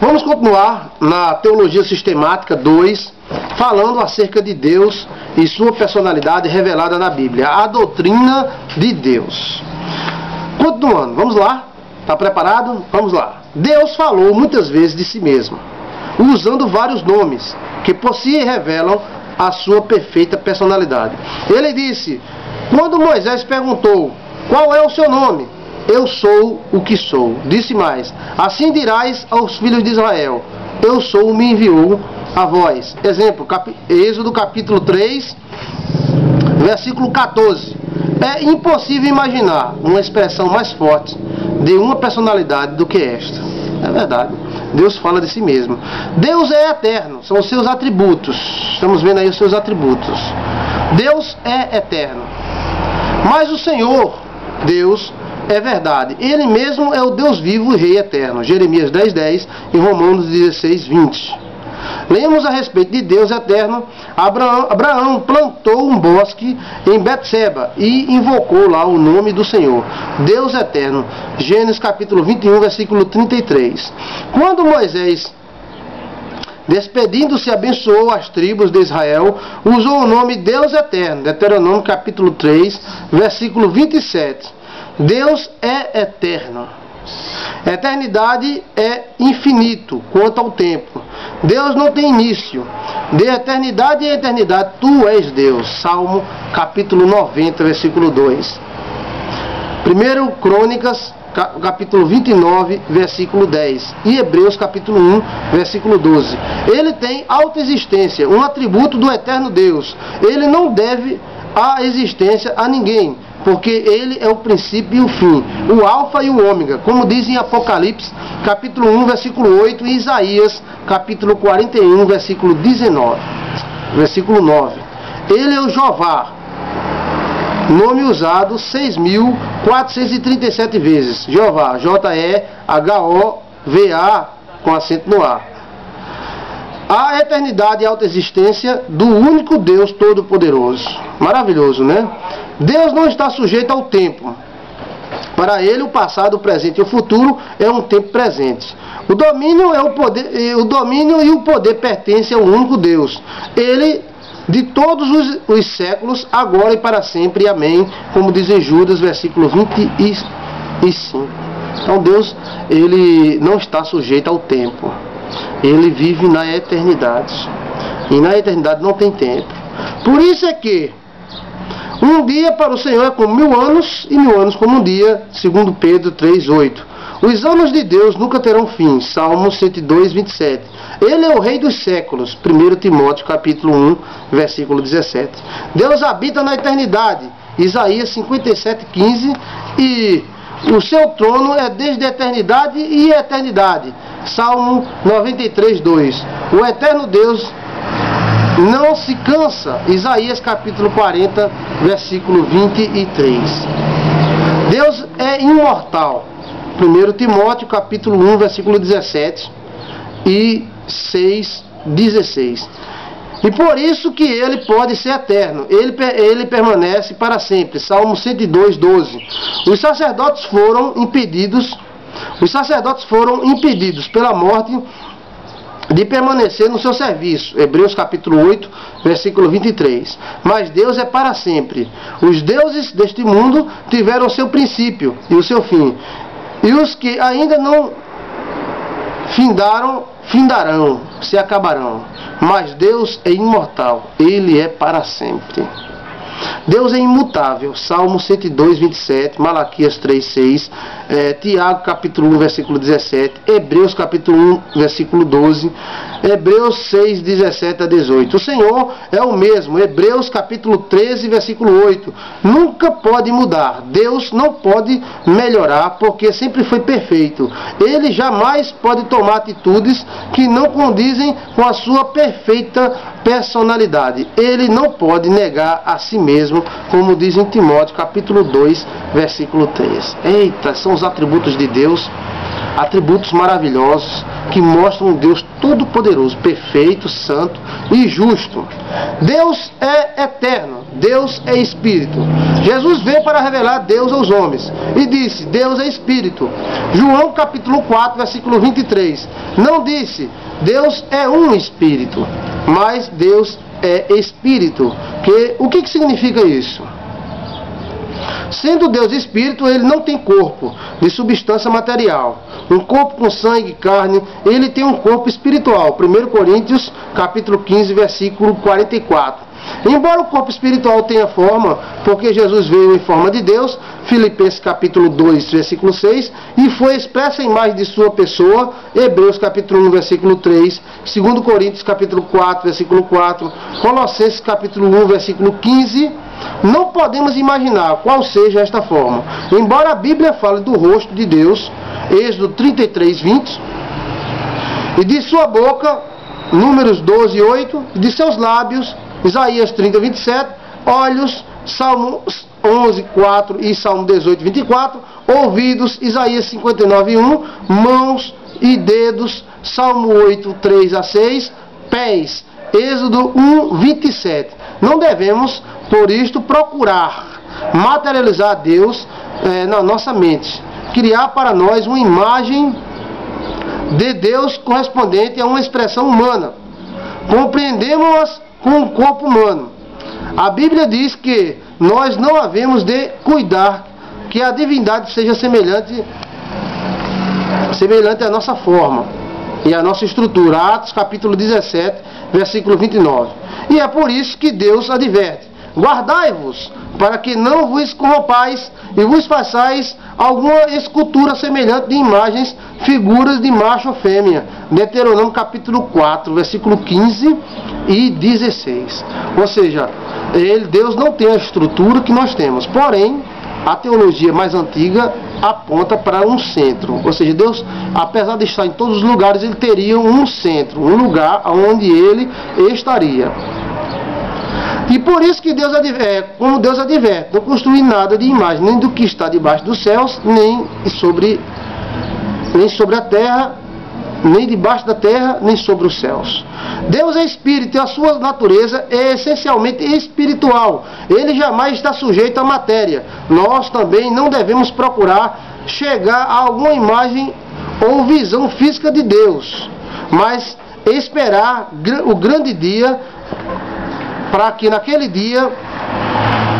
Vamos continuar na Teologia Sistemática 2, falando acerca de Deus e sua personalidade revelada na Bíblia, a doutrina de Deus. Continuando, vamos lá? Está preparado? Vamos lá. Deus falou muitas vezes de si mesmo, usando vários nomes, que por si revelam a sua perfeita personalidade. Ele disse, quando Moisés perguntou, qual é o seu nome? Eu sou o que sou. Disse mais, assim dirás aos filhos de Israel, eu sou, me enviou a vós. Exemplo, Êxodo capítulo 3, versículo 14. É impossível imaginar uma expressão mais forte de uma personalidade do que esta. É verdade. Deus fala de si mesmo. Deus é eterno, são os seus atributos. Estamos vendo aí os seus atributos. Deus é eterno. Mas o Senhor, Deus, é verdade. Ele mesmo é o Deus vivo e Rei eterno. Jeremias 10:10 e Romanos 16:20. Lemos a respeito de Deus eterno. Abraão plantou um bosque em Betseba e invocou lá o nome do Senhor. Deus eterno. Gênesis capítulo 21, versículo 33. Quando Moisés, despedindo-se, abençoou as tribos de Israel, usou o nome Deus eterno. Deuteronômio capítulo 3, versículo 27. Deus é eterno. Eternidade é infinito quanto ao tempo. Deus não tem início. De eternidade em eternidade, tu és Deus. Salmo capítulo 90, versículo 2. 1 Crônicas, capítulo 29, versículo 10. E Hebreus, capítulo 1, versículo 12. Ele tem autoexistência, um atributo do eterno Deus. Ele não deve a existência a ninguém, porque ele é o princípio e o fim, o alfa e o ômega, como diz em Apocalipse, capítulo 1, versículo 8, e Isaías, capítulo 41, versículo 19, versículo 9. Ele é o Jeová, nome usado 6.437 vezes. Jeová, J-E-H-O-V-A, com acento no A. A eternidade e a autoexistência do único Deus Todo-Poderoso. Maravilhoso, né? Deus não está sujeito ao tempo. Para ele, o passado, o presente e o futuro é um tempo presente. O domínio é o poder, o domínio e o poder pertencem ao único Deus. Ele de todos os séculos, agora e para sempre. Amém. Como diz em Judas, versículo 25. Então Deus, ele não está sujeito ao tempo. Ele vive na eternidade. E na eternidade não tem tempo. Por isso é que um dia para o Senhor é como 1000 anos, e 1000 anos como um dia, segundo Pedro 3:8. Os anos de Deus nunca terão fim. Salmo 102:27. Ele é o Rei dos séculos. 1 Timóteo capítulo 1, versículo 17. Deus habita na eternidade. Isaías 57:15. E o seu trono é desde a eternidade e a eternidade. Salmo 93:2. O eterno Deus não se cansa. Isaías capítulo 40, versículo 23. Deus é imortal. 1 Timóteo capítulo 1, versículo 17 e 6:16. E por isso que ele pode ser eterno. Ele permanece para sempre. Salmo 102:12. Os sacerdotes foram impedidos pela morte de permanecer no seu serviço. Hebreus capítulo 8, versículo 23. Mas Deus é para sempre. Os deuses deste mundo tiveram o seu princípio e o seu fim. E os que ainda não findarão, se acabarão. Mas Deus é imortal. Ele é para sempre. Deus é imutável. Salmo 102:27, Malaquias 3:6, Tiago capítulo 1, versículo 17, Hebreus capítulo 1, versículo 12, Hebreus 6:17 a 18. O Senhor é o mesmo. Hebreus capítulo 13, versículo 8. Nunca pode mudar. Deus não pode melhorar, porque sempre foi perfeito. Ele jamais pode tomar atitudes que não condizem com a sua perfeita personalidade. Ele não pode negar a si mesmo mesmo, como diz em Timóteo, capítulo 2, versículo 3. Eita, são os atributos de Deus, atributos maravilhosos, que mostram um Deus todo-poderoso, perfeito, santo e justo. Deus é eterno, Deus é Espírito. Jesus veio para revelar Deus aos homens e disse: Deus é Espírito. João capítulo 4, versículo 23. Não disse: Deus é um Espírito, mas Deus é Espírito. O que significa isso? Sendo Deus Espírito, Ele não tem corpo de substância material. Um corpo com sangue e carne, Ele tem um corpo espiritual. 1 Coríntios, capítulo 15, versículo 44. Embora o corpo espiritual tenha forma, porque Jesus veio em forma de Deus, Filipenses capítulo 2, versículo 6, e foi expressa a imagem de sua pessoa, Hebreus capítulo 1, versículo 3, 2 Coríntios capítulo 4, versículo 4, Colossenses capítulo 1, versículo 15, não podemos imaginar qual seja esta forma. Embora a Bíblia fale do rosto de Deus, Êxodo 33, 20, e de sua boca, Números 12, 8, e de seus lábios, Isaías 30, 27, olhos, Salmo 11, 4 e Salmo 18, 24, ouvidos, Isaías 59, 1, mãos e dedos, Salmo 8, 3 a 6, pés, Êxodo 1, 27. Não devemos, por isto, procurar materializar Deus na nossa mente, criar para nós uma imagem de Deus correspondente a uma expressão humana. Compreendemos-as com o corpo humano. A Bíblia diz que nós não havemos de cuidar que a divindade seja semelhante à nossa forma e à nossa estrutura. Atos capítulo 17, versículo 29. E é por isso que Deus adverte: guardai-vos, para que não vos corrompais e vos façais alguma escultura semelhante de imagens, figuras de macho ou fêmea. Deuteronômio capítulo 4, versículo 15 e 16. Ou seja, Deus não tem a estrutura que nós temos, porém, a teologia mais antiga aponta para um centro. Ou seja, Deus, apesar de estar em todos os lugares, Ele teria um centro, um lugar onde Ele estaria. E por isso que Deus adverte, como Deus adverte, não construir nada de imagem, nem do que está debaixo dos céus, nem sobre a terra, nem debaixo da terra, nem sobre os céus. Deus é Espírito e a sua natureza é essencialmente espiritual. Ele jamais está sujeito à matéria. Nós também não devemos procurar chegar a alguma imagem ou visão física de Deus, mas esperar o grande dia, para que naquele dia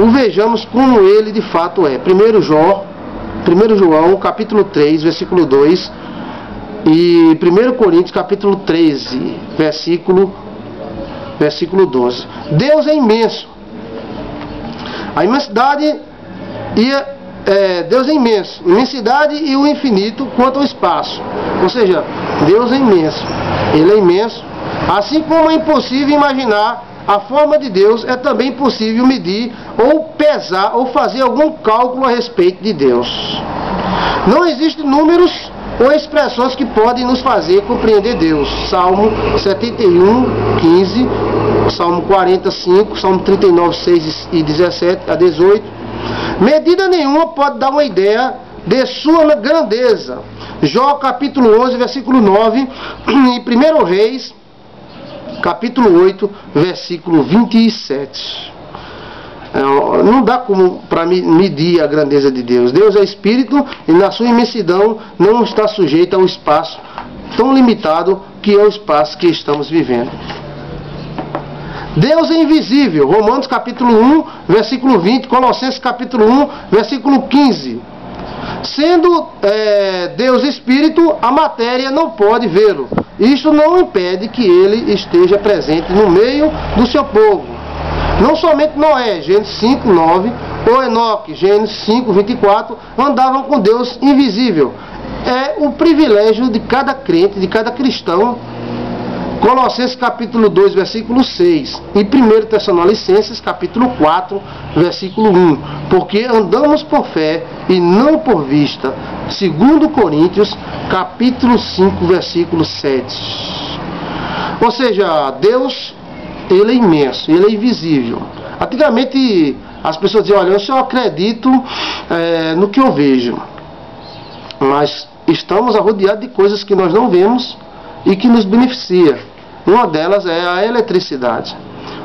o vejamos como ele de fato é. 1 João, capítulo 3, versículo 2, e 1 Coríntios, capítulo 13, versículo 12. Deus é imenso. A imensidade Deus é imenso. Imensidade e o infinito quanto ao espaço. Ou seja, Deus é imenso. Ele é imenso. Assim como é impossível imaginar a forma de Deus, é também impossível medir ou pesar ou fazer algum cálculo a respeito de Deus. Não existem números ou expressões que podem nos fazer compreender Deus. Salmo 71, 15, Salmo 45, Salmo 39, 6 e 17 a 18. Medida nenhuma pode dar uma ideia de sua grandeza. Jó capítulo 11, versículo 9, e 1 Reis capítulo 8, versículo 27. Não dá como para medir a grandeza de Deus. Deus é Espírito e na sua imensidão não está sujeito ao espaço tão limitado que é o espaço que estamos vivendo. Deus é invisível. Romanos capítulo 1, versículo 20, Colossenses capítulo 1, versículo 15. Sendo Deus Espírito, a matéria não pode vê-lo. Isto não impede que ele esteja presente no meio do seu povo. Não somente Noé, Gênesis 5, 9, ou Enoque, Gênesis 5, 24, andavam com Deus invisível. É o privilégio de cada crente, de cada cristão. Colossenses capítulo 2, versículo 6, e 1 Tessalonicenses capítulo 4, versículo 1, porque andamos por fé e não por vista. 2 Coríntios capítulo 5, versículo 7. Ou seja, Deus, Ele é imenso, Ele é invisível. Antigamente As pessoas dizem, olha, eu só acredito no que eu vejo. Mas estamos rodeados de coisas que nós não vemos e que nos beneficia. Uma delas é a eletricidade.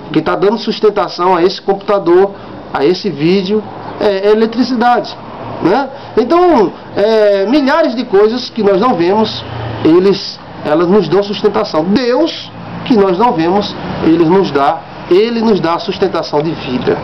O que está dando sustentação a esse computador, a esse vídeo, é eletricidade, né? Então, milhares de coisas que nós não vemos, elas nos dão sustentação. Deus, que nós não vemos, Ele nos dá a sustentação de vida.